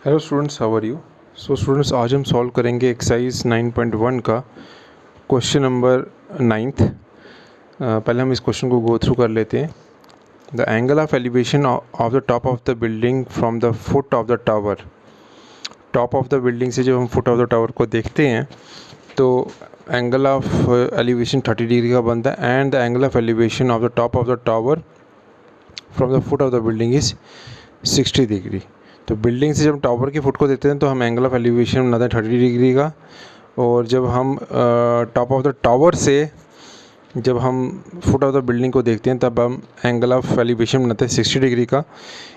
Hello students, how are you. So students, आज हम solve करेंगे एक्सरसाइज 9.1 का क्वेश्चन नंबर 9th। पहले हम इस क्वेश्चन को गो थ्रू कर लेते हैं। The angle of elevation of the top of the building from the foot of the tower. Top of the building से जब हम फुट ऑफ द टावर को देखते हैं तो एंगल ऑफ एलिवेशन 30 डिग्री का बनता है and the angle of elevation of the top of the tower from the foot of the building is 60 degree. तो बिल्डिंग से जब टावर की फुट को देखते हैं तो हम एंगल ऑफ एलिवेशन बनाते हैं 30 डिग्री का, और जब हम टॉप ऑफ द टावर से जब हम फुट ऑफ द बिल्डिंग को देखते हैं तब हम एंगल ऑफ एलिवेशन बनाते हैं 60 डिग्री का।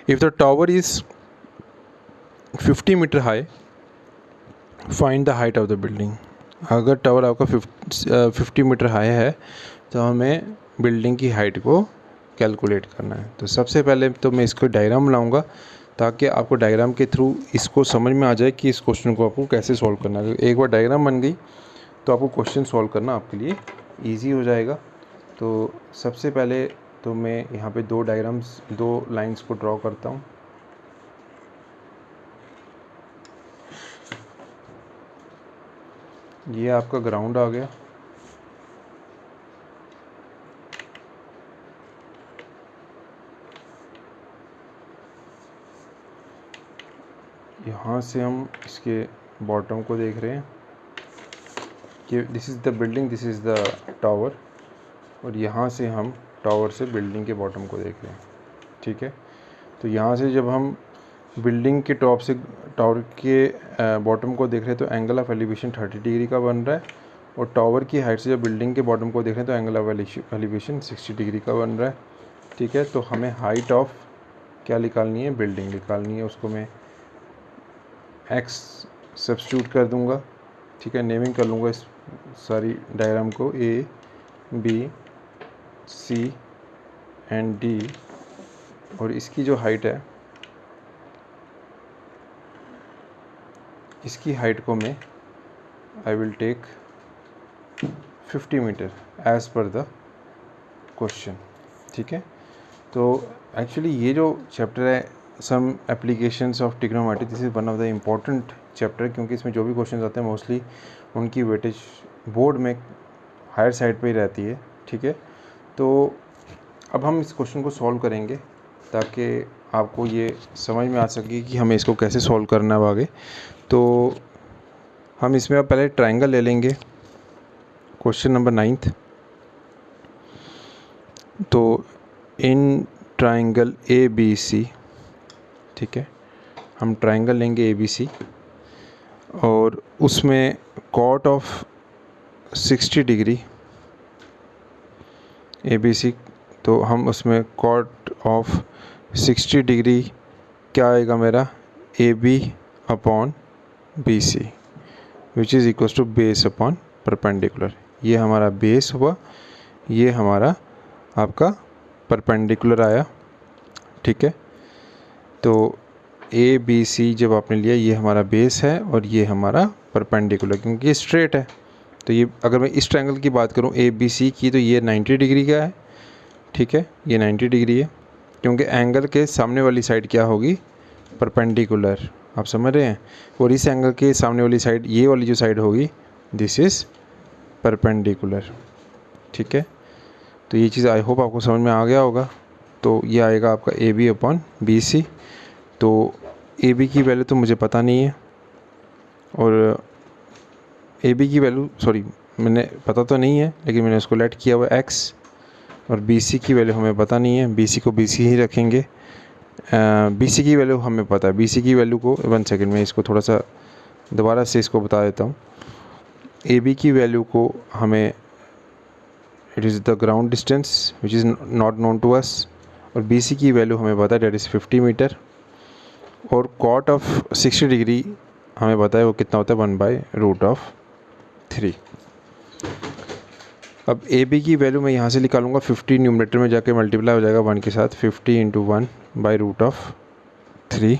If the tower is 50 metre high, find the height of the building. अगर टावर आपका 50 मीटर हाई है तो हमें बिल्डिंग की हाइट को कैलकुलेट करना है। तो सबसे पहले तो मैं इसको डायग्राम बनाऊंगा ताकि आपको डायग्राम के थ्रू इसको समझ में आ जाए कि इस क्वेश्चन को आपको कैसे सॉल्व करना है। एक बार डायग्राम बन गई तो आपको क्वेश्चन सॉल्व करना आपके लिए इजी हो जाएगा। तो सबसे पहले तो मैं यहाँ पे दो लाइंस को ड्रॉ करता हूँ। ये आपका ग्राउंड आ गया, यहाँ से हम इसके बॉटम को देख रहे हैं कि this is the building, this is the tower, और यहाँ से हम टावर से बिल्डिंग के बॉटम को देख रहे हैं। ठीक है, तो यहाँ से जब हम बिल्डिंग के टॉप से टावर के बॉटम को देख रहे हैं तो एंगल ऑफ एलिवेशन 30 डिग्री का बन रहा है, और टावर की हाइट से जब बिल्डिंग के बॉटम को देख रहे हैं तो एंगल ऑफ एलिवेशन 60 डिग्री का बन रहा है। ठीक है, तो हमें हाइट ऑफ क्या निकालनी है, बिल्डिंग निकालनी है। उसको मैं एक्स सब्स्टिट्यूट कर दूंगा। ठीक है, नेमिंग कर लूँगा इस सारी डायग्राम को A B C and D, और इसकी जो हाइट है, इसकी हाइट को मैं I will take 50 metre as per the question. ठीक है, तो एक्चुअली ये जो चैप्टर है some applications of trigonometry, this is one of the important chapter, क्योंकि इसमें जो भी क्वेश्चन आते हैं मोस्टली उनकी वेटेज बोर्ड में हायर साइड पे ही रहती है। ठीक है, तो अब हम इस क्वेश्चन को सॉल्व करेंगे ताकि आपको ये समझ में आ सके कि हमें इसको कैसे सॉल्व करना है आगे। तो हम इसमें अब पहले ट्रायंगल ले लेंगे, क्वेश्चन नंबर 9th। तो इन ट्रायंगल ए बी सी, ठीक है, हम ट्रायंगल लेंगे ए बी सी, और उसमें cot of 60 degree A B C, तो हम उसमें कॉट ऑफ 60 डिग्री क्या आएगा मेरा, A B upon B C which is equals to base upon perpendicular. ये हमारा बेस हुआ, ये हमारा आपका परपेंडिकुलर आया। ठीक है, तो ए बी सी जब आपने लिया, ये हमारा बेस है और ये हमारा परपेंडिकुलर, क्योंकि ये स्ट्रेट है। तो ये अगर मैं इस ट्रायंगल की बात करूँ ए बी सी की, तो ये 90 डिग्री का है। ठीक है, ये 90 डिग्री है क्योंकि एंगल के सामने वाली साइड क्या होगी, परपेंडिकुलर। आप समझ रहे हैं, और इस एंगल के सामने वाली साइड, ये वाली जो साइड होगी, दिस इज़ परपेंडिकुलर। ठीक है, तो ये चीज़ आई होप आपको समझ में आ गया होगा। तो ये आएगा आपका A B upon B C. तो ए बी की वैल्यू तो मुझे पता नहीं है, और ए बी की वैल्यू मैंने पता तो नहीं है, लेकिन मैंने उसको लेट किया हुआ एक्स, और बी सी की वैल्यू हमें पता नहीं है, बी सी को बी सी ही रखेंगे। बी सी की वैल्यू हमें पता है, बी सी की वैल्यू को 1 सेकेंड में इसको थोड़ा सा दोबारा से इसको बता देता हूँ। ए बी की वैल्यू को हमें, it is the ground distance which is not known to us, और बी सी की वैल्यू हमें पता है डेट इज़ 50 मीटर, और कॉट ऑफ 60 डिग्री हमें पता है वो कितना होता है, 1/√3। अब ए बी की वैल्यू मैं यहाँ से निकालूंगा, 50 न्यूमरेटर में जाके मल्टीप्लाई हो जाएगा 1 के साथ, 50 × 1/√3।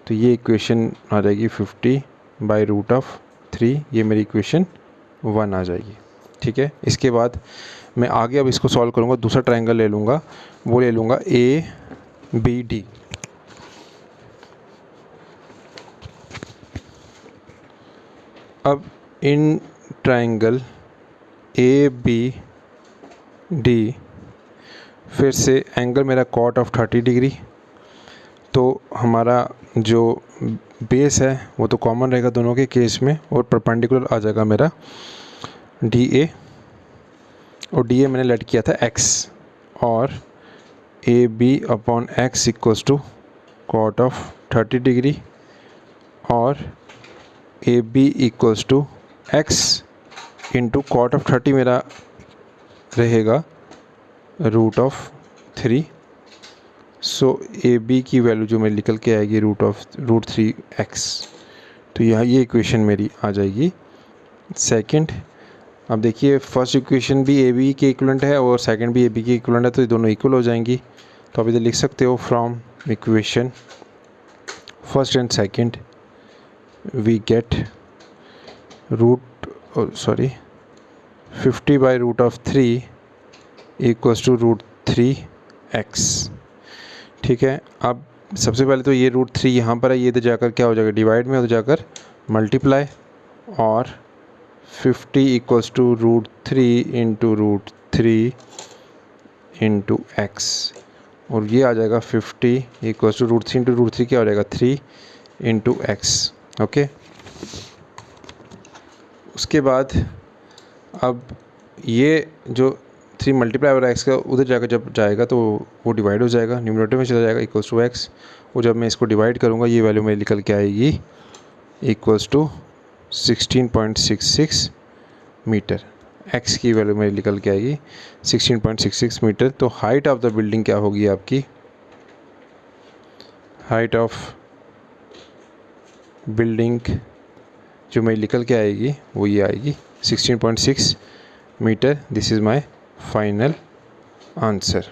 तो ये इक्वेशन आ जाएगी 50/√3, ये मेरी इक्वेशन 1 आ जाएगी। ठीक है, इसके बाद मैं आगे अब इसको सॉल्व करूँगा, दूसरा ट्रायंगल ले लूँगा, वो ले लूँगा ए बी डी। अब इन ट्राइंगल ABD फिर से एंगल मेरा कॉट ऑफ 30 डिग्री, तो हमारा जो बेस है वो तो कॉमन रहेगा दोनों के केस में, और परपेंडिकुलर आ जाएगा मेरा DA, और DA मैंने लेट किया था X, और AB upon X equals to cot of 30 degree, और AB equals to X into cot of 30 मेरा रहेगा √3। सो AB की वैल्यू जो मेरी निकल के आएगी √3x। तो यहाँ ये इक्वेशन मेरी आ जाएगी सेकंड। अब देखिए फर्स्ट इक्वेशन भी AB के इक्वलेंट है और सेकंड भी AB के इक्वलेंट है, तो ये दोनों इक्वल हो जाएंगी। तो आप इधर लिख सकते हो from equation first and second we get 50/√3 equals to √3x। ठीक है, अब सबसे पहले तो ये √3 यहाँ पर है, ये इधर जाकर क्या हो जाएगा डिवाइड में, उधर जाकर मल्टीप्लाई, और 50 equals to √3 into √3 into x, और ये आ जाएगा 50 इक्वल्स टू √3 इंटू √3 क्या हो जाएगा 3 इंटू x। ओके, उसके बाद अब ये जो 3 मल्टीप्लाई हो रहा है x का, उधर जाकर जब जाएगा तो वो डिवाइड हो जाएगा, न्यूमरेटर में चला जाएगा इक्वल्स टू x, और जब मैं इसको डिवाइड करूँगा ये वैल्यू मेरी निकल के आएगी इक्वल्स टू 16.66 मीटर। x की वैल्यू मेरी निकल के आएगी 16.66 मीटर। तो हाइट ऑफ द बिल्डिंग क्या होगी आपकी, हाइट ऑफ बिल्डिंग जो मेरी निकल के आएगी वो ये आएगी 16.6 metre. This is my final answer.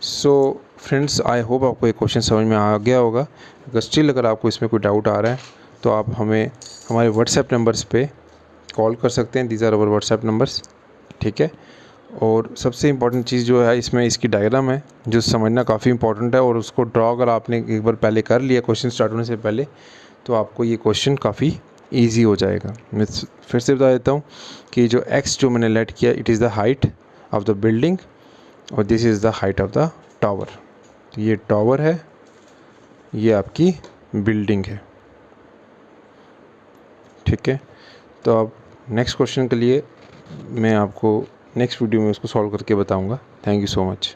So friends, I hope आपको ये क्वेश्चन समझ में आ गया होगा। अगर स्टिल अगर आपको इसमें कोई डाउट आ रहा है तो आप हमें हमारे व्हाट्सएप नंबर्स पे कॉल कर सकते हैं। These are our WhatsApp numbers. ठीक है, और सबसे इम्पॉर्टेंट चीज़ जो है इसमें इसकी डायग्राम है जो समझना काफ़ी इंपॉर्टेंट है, और उसको ड्रॉ अगर आपने एक बार पहले कर लिया क्वेश्चन स्टार्ट होने से पहले तो आपको ये क्वेश्चन काफ़ी ईजी हो जाएगा। मैं फिर से बता देता हूँ कि जो x जो मैंने लेट किया it is the height of the building, और this is the height of the tower. तो ये टावर है, ये आपकी बिल्डिंग है। ठीक है, तो अब नेक्स्ट क्वेश्चन के लिए मैं आपको नेक्स्ट वीडियो में उसको सॉल्व करके बताऊंगा। Thank you so much.